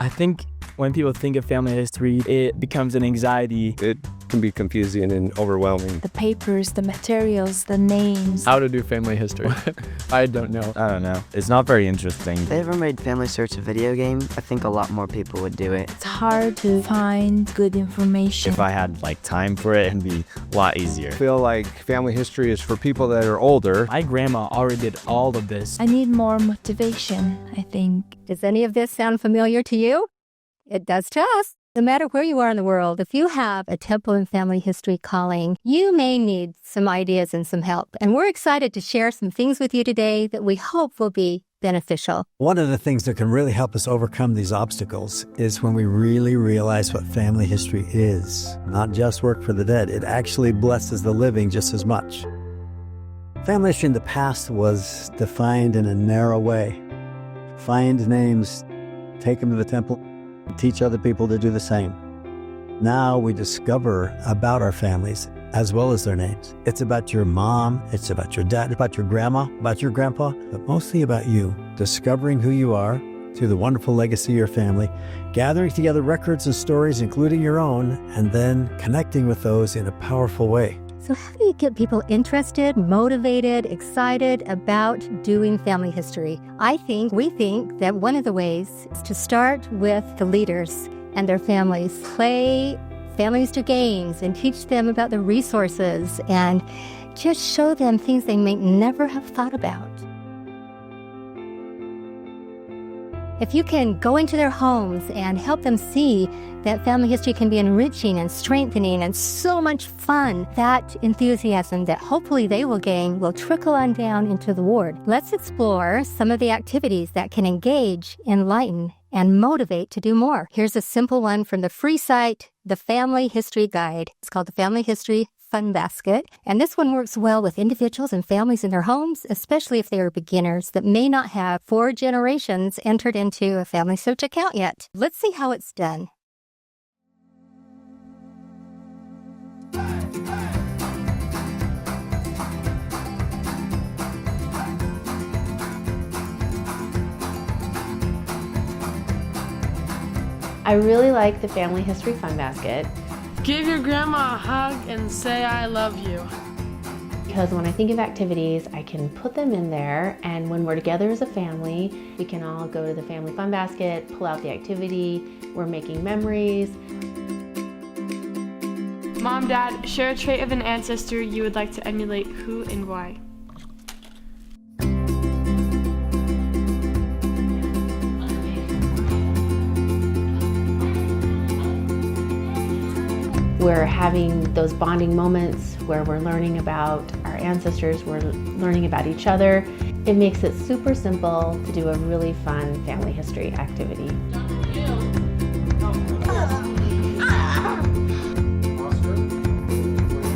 I think when people think of family history, it becomes an anxiety. It can be confusing and overwhelming. The papers, the materials, the names. How to do family history. I don't know. I don't know. It's not very interesting. If they ever made Family Search a video game, I think a lot more people would do it. It's hard to find good information. If I had time for it, it'd be a lot easier. I feel like family history is for people that are older. My grandma already did all of this. I need more motivation, I think. Does any of this sound familiar to you? It does to us. No matter where you are in the world, if you have a temple and family history calling, you may need some ideas and some help. And we're excited to share some things with you today that we hope will be beneficial. One of the things that can really help us overcome these obstacles is when we really realize what family history is. Not just work for the dead, it actually blesses the living just as much. Family history in the past was defined in a narrow way. Find names, take them to the temple, teach other people to do the same. Now we discover about our families as well as their names. It's about your mom, it's about your dad, about your grandma, about your grandpa, but mostly about you, discovering who you are through the wonderful legacy of your family, gathering together records and stories, including your own, and then connecting with those in a powerful way. So how do you get people interested, motivated, excited about doing family history? We think that one of the ways is to start with the leaders and their families. Play family history games and teach them about the resources and just show them things they may never have thought about. If you can go into their homes and help them see that family history can be enriching and strengthening and so much fun, that enthusiasm that hopefully they will gain will trickle on down into the ward. Let's explore some of the activities that can engage, enlighten, and motivate to do more. Here's a simple one from the free site, the Family History Guide. It's called the Family History Fun Basket. And this one works well with individuals and families in their homes, especially if they are beginners that may not have 4 generations entered into a Family Search account yet. Let's see how it's done. I really like the Family History Fun Basket. Give your grandma a hug and say I love you. Because when I think of activities, I can put them in there, and when we're together as a family, we can all go to the Family Fun Basket, pull out the activity, we're making memories. Mom, Dad, share a trait of an ancestor you would like to emulate, who and why? We're having those bonding moments where we're learning about our ancestors, we're learning about each other. It makes it super simple to do a really fun family history activity.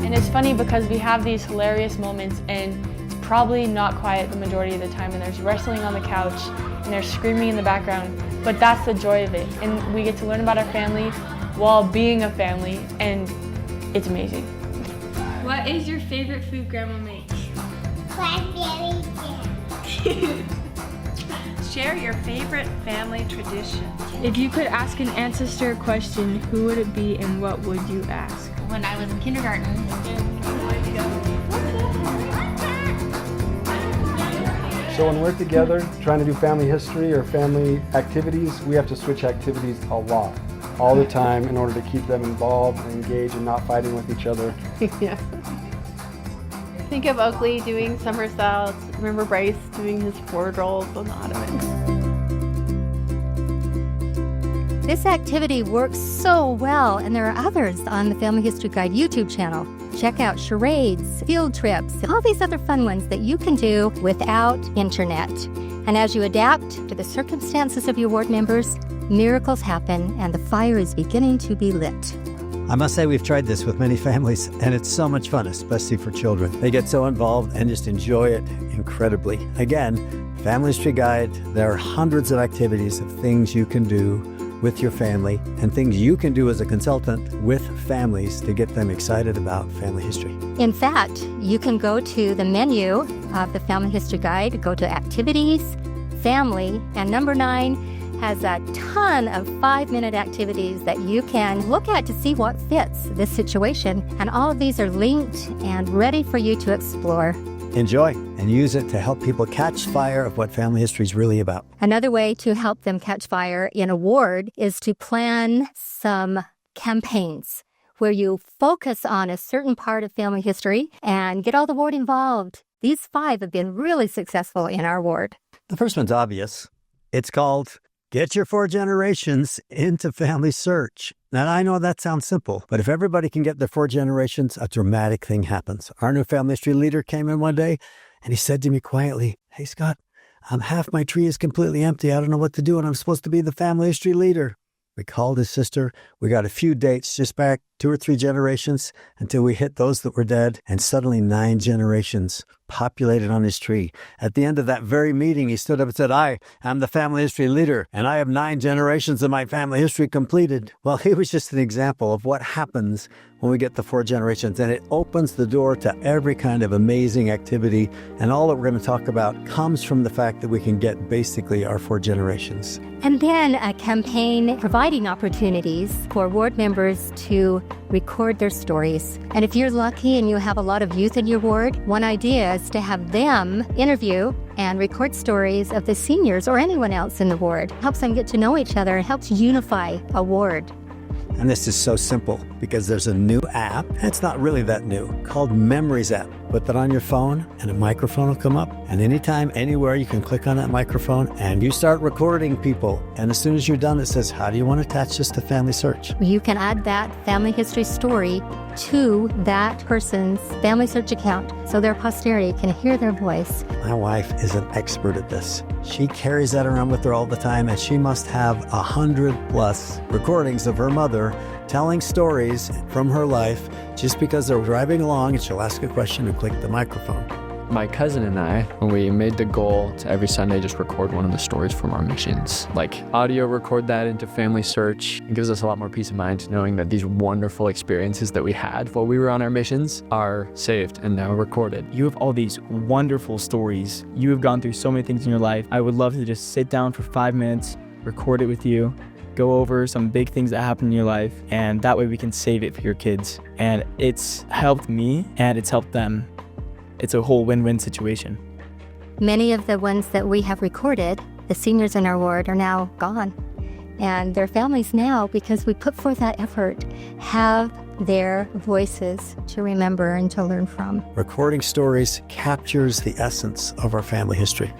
And it's funny because we have these hilarious moments and it's probably not quiet the majority of the time, and there's wrestling on the couch and there's screaming in the background, but that's the joy of it. And we get to learn about our family while being a family, and it's amazing. What is your favorite food Grandma makes? Blackberry jam. Share your favorite family tradition. If you could ask an ancestor a question, who would it be and what would you ask? When I was in kindergarten. So when we're together trying to do family history or family activities, we have to switch activities a lot, all the time, in order to keep them involved and engaged and not fighting with each other. Yeah. Think of Oakley doing somersaults. Remember Bryce doing his forward rolls on the ottoman. This activity works so well, and there are others on the Family History Guide YouTube channel. Check out charades, field trips, all these other fun ones that you can do without internet. And as you adapt to the circumstances of your ward members, miracles happen and the fire is beginning to be lit. I must say we've tried this with many families, and it's so much fun, especially for children. They get so involved and just enjoy it incredibly. Again, Family History Guide, there are hundreds of activities of things you can do with your family and things you can do as a consultant with families to get them excited about family history. In fact, you can go to the menu of the Family History Guide, go to Activities, Family, and number 9 has a ton of 5-minute activities that you can look at to see what fits this situation. And all of these are linked and ready for you to explore. Enjoy and use it to help people catch fire of what family history is really about. Another way to help them catch fire in a ward is to plan some campaigns where you focus on a certain part of family history and get all the ward involved. These 5 have been really successful in our ward. The first one's obvious. It's called Get Your 4 Generations into Family Search. Now, I know that sounds simple, but if everybody can get their 4 generations, a dramatic thing happens. Our new family history leader came in one day, and he said to me quietly, "Hey, Scott, half my tree is completely empty. I don't know what to do, and I'm supposed to be the family history leader." We called his sister. We got a few dates just back 2 or 3 generations until we hit those that were dead, and suddenly 9 generations populated on his tree. At the end of that very meeting, he stood up and said, "I am the family history leader, and I have 9 generations of my family history completed." Well, he was just an example of what happens when we get the 4 generations, and it opens the door to every kind of amazing activity. And all that we're going to talk about comes from the fact that we can get basically our 4 generations. And then a campaign providing opportunities for ward members to record their stories. And if you're lucky and you have a lot of youth in your ward, one idea is to have them interview and record stories of the seniors or anyone else in the ward. Helps them get to know each other and helps unify a ward. And this is so simple because there's a new app, and it's not really that new, called Memories app. Put that on your phone and a microphone will come up. And anytime, anywhere, you can click on that microphone and you start recording people. And as soon as you're done, it says, "How do you want to attach this to Family Search?" You can add that family history story to that person's Family Search account so their posterity can hear their voice. My wife is an expert at this. She carries that around with her all the time, and she must have 100+ recordings of her mother telling stories from her life just because they're driving along and she'll ask a question and click the microphone. My cousin and I, when we made the goal to every Sunday just record one of the stories from our missions, like audio record that into Family Search. It gives us a lot more peace of mind knowing that these wonderful experiences that we had while we were on our missions are saved and now recorded. You have all these wonderful stories. You have gone through so many things in your life. I would love to just sit down for 5 minutes, record it with you, go over some big things that happened in your life, and that way we can save it for your kids. And it's helped me and it's helped them. It's a whole win-win situation. Many of the ones that we have recorded, the seniors in our ward, are now gone. And their families now, because we put forth that effort, have their voices to remember and to learn from. Recording stories captures the essence of our family history.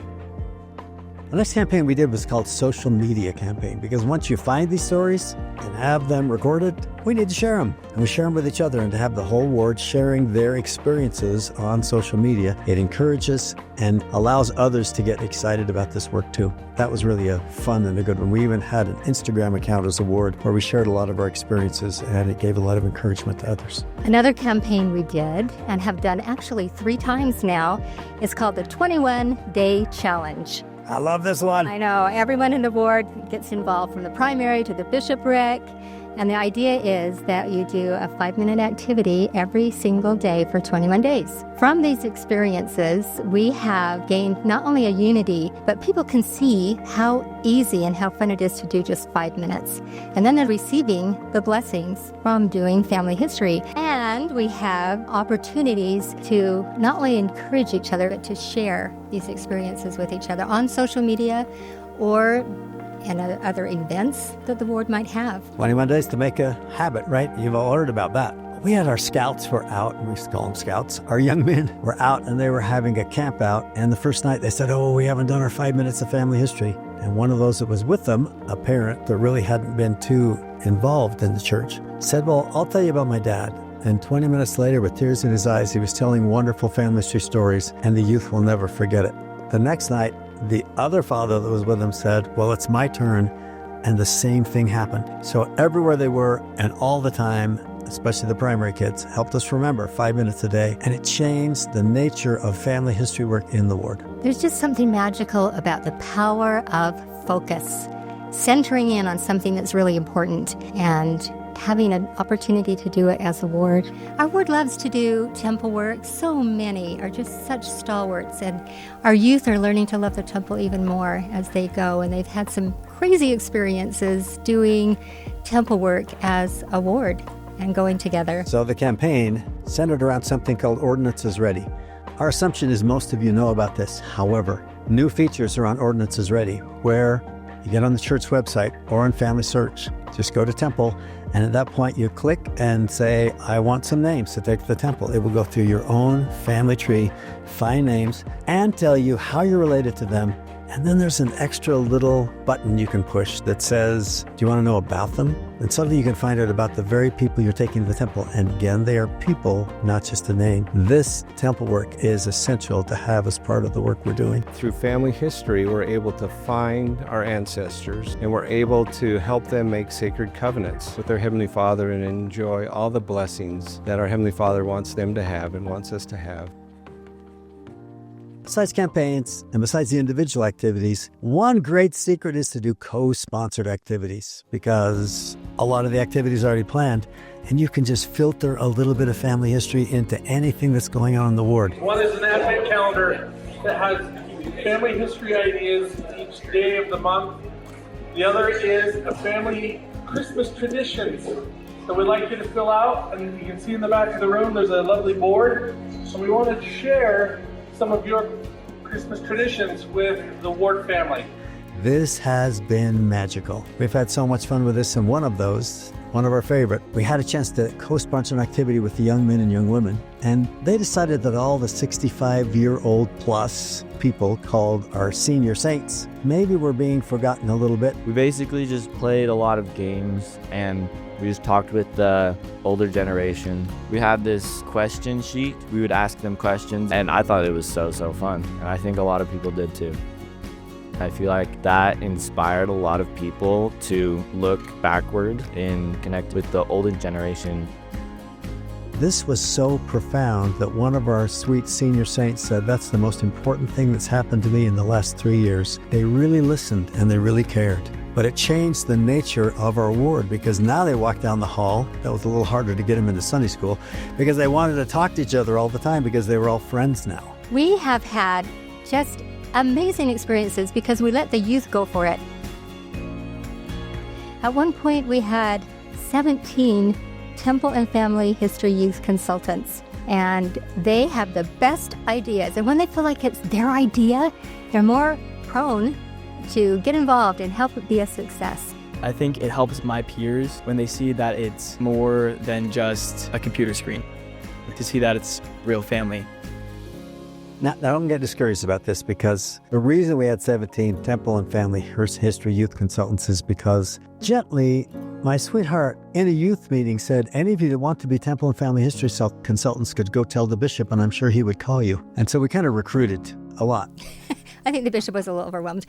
The next campaign we did was called Social Media Campaign, because once you find these stories and have them recorded, we need to share them. And we share them with each other, and to have the whole ward sharing their experiences on social media, it encourages and allows others to get excited about this work too. That was really a fun and a good one. We even had an Instagram account as a ward where we shared a lot of our experiences, and it gave a lot of encouragement to others. Another campaign we did and have done actually 3 times now is called the 21-Day Challenge. I love this one. I know. Everyone in the ward gets involved, from the primary to the bishopric. And the idea is that you do a 5-minute activity every single day for 21 days. From these experiences, we have gained not only a unity, but people can see how easy and how fun it is to do just 5 minutes. And then they're receiving the blessings from doing family history. And we have opportunities to not only encourage each other, but to share these experiences with each other on social media or and other events that the ward might have. 21 days to make a habit, right? You've all heard about that. We had our scouts were out, and we used to call them scouts. Our young men were out, and they were having a camp out. And the first night they said, "Oh, we haven't done our 5 minutes of family history." And one of those that was with them, a parent that really hadn't been too involved in the church, said, "Well, I'll tell you about my dad." And 20 minutes later, with tears in his eyes, he was telling wonderful family history stories, and the youth will never forget it. The next night, the other father that was with him said, "Well, it's my turn," and the same thing happened. So everywhere they were and all the time, especially the primary kids, helped us remember 5 minutes a day, and it changed the nature of family history work in the ward. There's just something magical about the power of focus, centering in on something that's really important and having an opportunity to do it as a ward. Our ward loves to do temple work. So many are just such stalwarts, and our youth are learning to love the temple even more as they go, and they've had some crazy experiences doing temple work as a ward and going together. So the campaign centered around something called Ordinances Ready. Our assumption is most of you know about this. However, new features are on Ordinances Ready, where you get on the church website or on Family Search. Just go to Temple, and at that point you click and say, I want some names to take to the temple. It will go through your own family tree, find names, and tell you how you're related to them. And then there's an extra little button you can push that says, do you want to know about them? And suddenly you can find out about the very people you're taking to the temple. And again, they are people, not just a name. This temple work is essential to have as part of the work we're doing. Through family history, we're able to find our ancestors, and we're able to help them make sacred covenants with their Heavenly Father and enjoy all the blessings that our Heavenly Father wants them to have and wants us to have. Besides campaigns and besides the individual activities, one great secret is to do co-sponsored activities, because a lot of the activities are already planned, and you can just filter a little bit of family history into anything that's going on in the ward. One is an advent calendar that has family history ideas each day of the month. The other is a family Christmas traditions that we'd like you to fill out, and you can see in the back of the room there's a lovely board. So we want to share some of your Christmas traditions with the ward family. This has been magical. We've had so much fun with this, and one of those, one of our favorite, we had a chance to co-sponsor an activity with the young men and young women, and they decided that all the 65-year-old plus people called our senior saints maybe were being forgotten a little bit. We basically just played a lot of games, and we just talked with the older generation. We had this question sheet. We would ask them questions, and I thought it was so fun. And I think a lot of people did too. I feel like that inspired a lot of people to look backward and connect with the older generation. This was so profound that one of our sweet senior saints said, that's the most important thing that's happened to me in the last 3 years. They really listened and they really cared. But it changed the nature of our ward, because now they walk down the hall. That was a little harder to get them into Sunday school, because they wanted to talk to each other all the time, because they were all friends now. We have had just amazing experiences because we let the youth go for it. At one point, we had 17 Temple and Family History Youth Consultants, and they have the best ideas. And when they feel like it's their idea, they're more prone to get involved and help it be a success. I think it helps my peers when they see that it's more than just a computer screen, to see that it's real family. Now, don't get discouraged about this, because the reason we had 17 Temple and Family History Youth Consultants is because gently, my sweetheart in a youth meeting said, any of you that want to be Temple and Family History Consultants could go tell the bishop, and I'm sure he would call you. And so we kind of recruited a lot. I think the bishop was a little overwhelmed.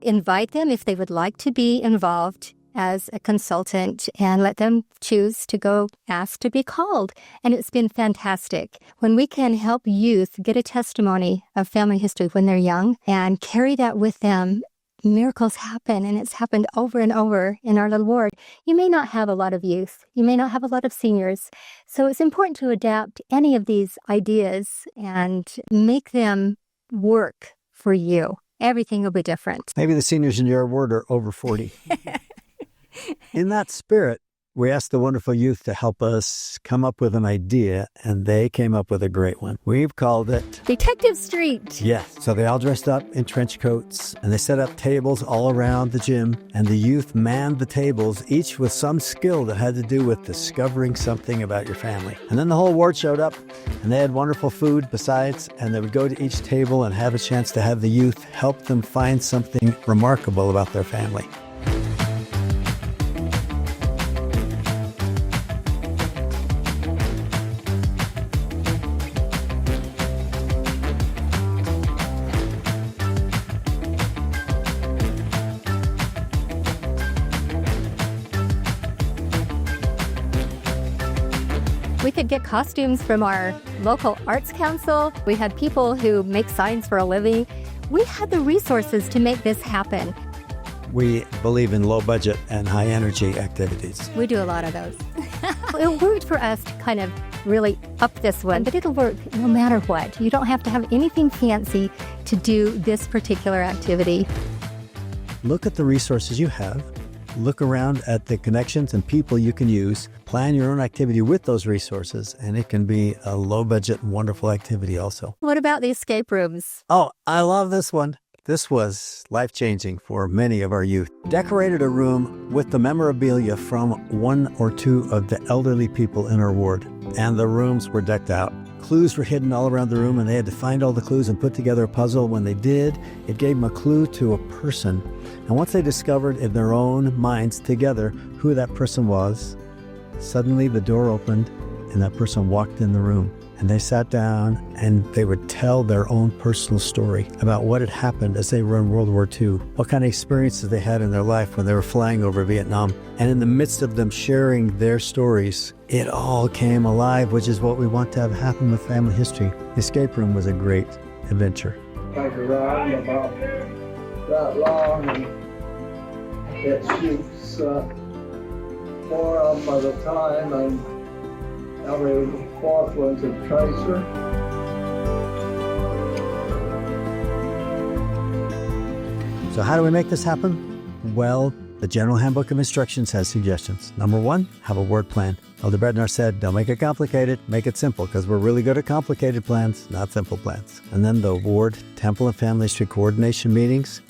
Invite them if they would like to be involved as a consultant, and let them choose to go ask to be called. And it's been fantastic. When we can help youth get a testimony of family history when they're young and carry that with them, miracles happen, and it's happened over and over in our little ward. You may not have a lot of youth. You may not have a lot of seniors. So it's important to adapt any of these ideas and make them work for you. Everything will be different. Maybe the seniors in your ward are over 40. In that spirit, we asked the wonderful youth to help us come up with an idea, and they came up with a great one. We've called it Detective Street. Yes. So they all dressed up in trench coats, and they set up tables all around the gym, and the youth manned the tables, each with some skill that had to do with discovering something about your family. And then the whole ward showed up, and they had wonderful food besides, and they would go to each table and have a chance to have the youth help them find something remarkable about their family. We could get costumes from our local arts council. We had people who make signs for a living. We had the resources to make this happen. We believe in low budget and high energy activities. We do a lot of those. It worked for us to kind of really up this one, but it'll work no matter what. You don't have to have anything fancy to do this particular activity. look at the resources you have, look around at the connections and people you can use, plan your own activity with those resources, and it can be a low-budget, wonderful activity also. What about the escape rooms? Oh, I love this one. This was life-changing for many of our youth. Decorated a room with the memorabilia from one or two of the elderly people in our ward, and the rooms were decked out. Clues were hidden all around the room, and they had to find all the clues and put together a puzzle. When they did, it gave them a clue to a person. And once they discovered in their own minds together who that person was, suddenly the door opened and that person walked in the room. And they sat down and they would tell their own personal story about what had happened as they were in World War II, what kind of experiences they had in their life when they were flying over Vietnam. And in the midst of them sharing their stories, it all came alive, which is what we want to have happen with family history. The escape room was a great adventure. Take around about that long, and it shoots 4 of them at a time, and every 4th one's a tracer. So how do we make this happen? Well, the General Handbook of Instructions has suggestions. Number 1, have a word plan. Elder Bednar said, don't make it complicated, make it simple, because we're really good at complicated plans, not simple plans. And then the ward, temple, and family history coordination meetings,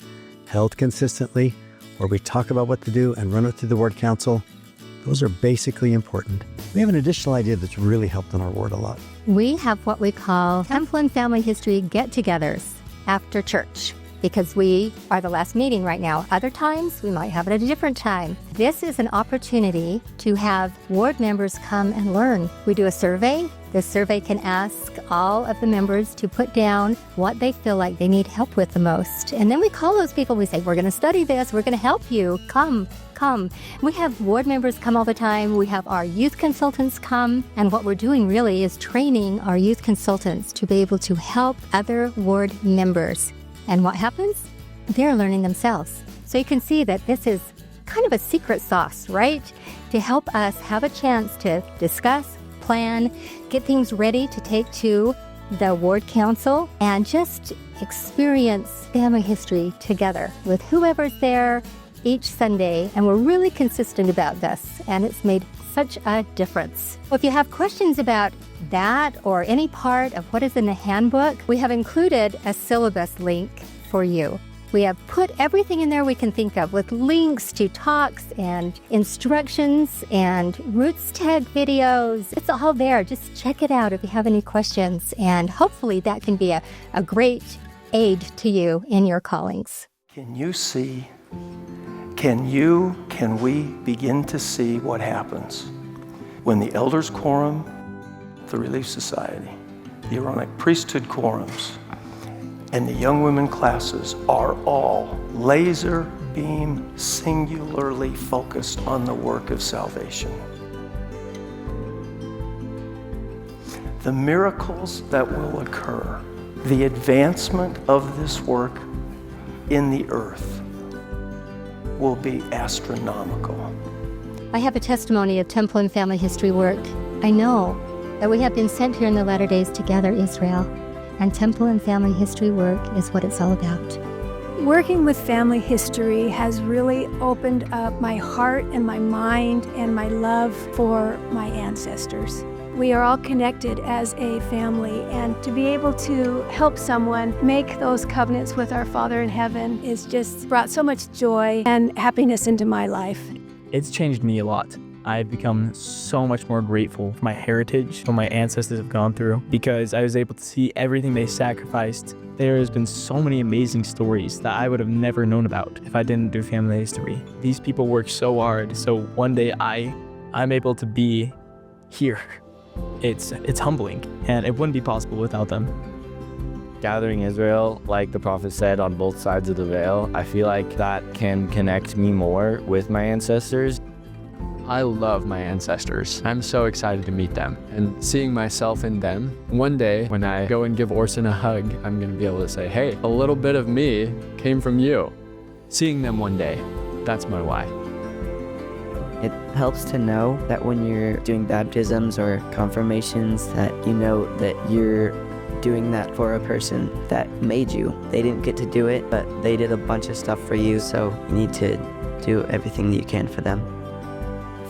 held consistently, where we talk about what to do and run it through the ward council. Those are basically important. We have an additional idea that's really helped in our ward a lot. We have what we call Temple and Family History get-togethers after church, because we are the last meeting right now. Other times, we might have it at a different time. This is an opportunity to have ward members come and learn. We do a survey. The survey can ask all of the members to put down what they feel like they need help with the most. And then we call those people. We say, we're going to study this. We're going to help you. Come. We have ward members come all the time. We have our youth consultants come. And what we're doing really is training our youth consultants to be able to help other ward members. And what happens? They're learning themselves. So you can see that this is kind of a secret sauce, right? To help us have a chance to discuss, plan, get things ready to take to the ward council, and just experience family history together with whoever's there each Sunday. And we're really consistent about this, and it's made such a difference. Well, if you have questions about that or any part of what is in the handbook, we have included a syllabus link for you. We have put everything in there we can think of, with links to talks and instructions and roots tag videos. It's all there. Just check it out if you have any questions, and hopefully that can be a great aid to you in your callings. Can you see? Can we begin to see what happens when the Elders Quorum, the Relief Society, the Aaronic Priesthood Quorums, and the Young Women classes are all laser beam singularly focused on the work of salvation? The miracles that will occur, the advancement of this work in the earth, will be astronomical. I have a testimony of Temple and Family History work. I know that we have been sent here in the latter days to gather Israel, and Temple and Family History work is what it's all about. Working with family history has really opened up my heart and my mind and my love for my ancestors. We are all connected as a family, and to be able to help someone make those covenants with our Father in heaven is just brought so much joy and happiness into my life. It's changed me a lot. I've become so much more grateful for my heritage, what my ancestors have gone through, because I was able to see everything they sacrificed. There has been so many amazing stories that I would have never known about if I didn't do family history. These people work so hard, so one day I'm able to be here. It's humbling, and it wouldn't be possible without them. Gathering Israel, like the prophet said, on both sides of the veil, I feel like that can connect me more with my ancestors. I love my ancestors. I'm so excited to meet them and seeing myself in them. One day, when I go and give Orson a hug, I'm going to be able to say, hey, a little bit of me came from you. Seeing them one day, that's my why. It helps to know that when you're doing baptisms or confirmations that you know that you're doing that for a person that made you. They didn't get to do it, but they did a bunch of stuff for you, so you need to do everything that you can for them.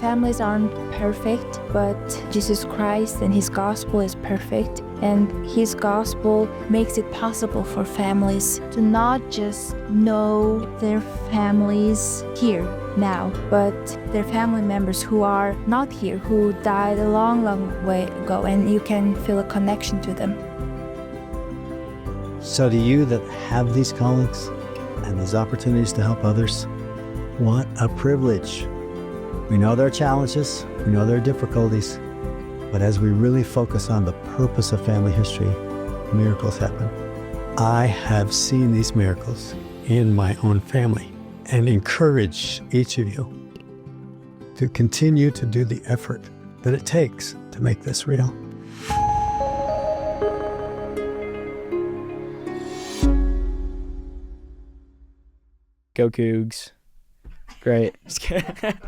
Families aren't perfect, but Jesus Christ and His gospel is perfect. And His gospel makes it possible for families to not just know their families here, now, but their family members who are not here, who died a long, long way ago, and you can feel a connection to them. So to you that have these callings and these opportunities to help others, what a privilege. We know there are challenges, we know there are difficulties, but as we really focus on the purpose of family history, miracles happen. I have seen these miracles in my own family and encourage each of you to continue to do the effort that it takes to make this real. Go Cougs. Great. Just kidding.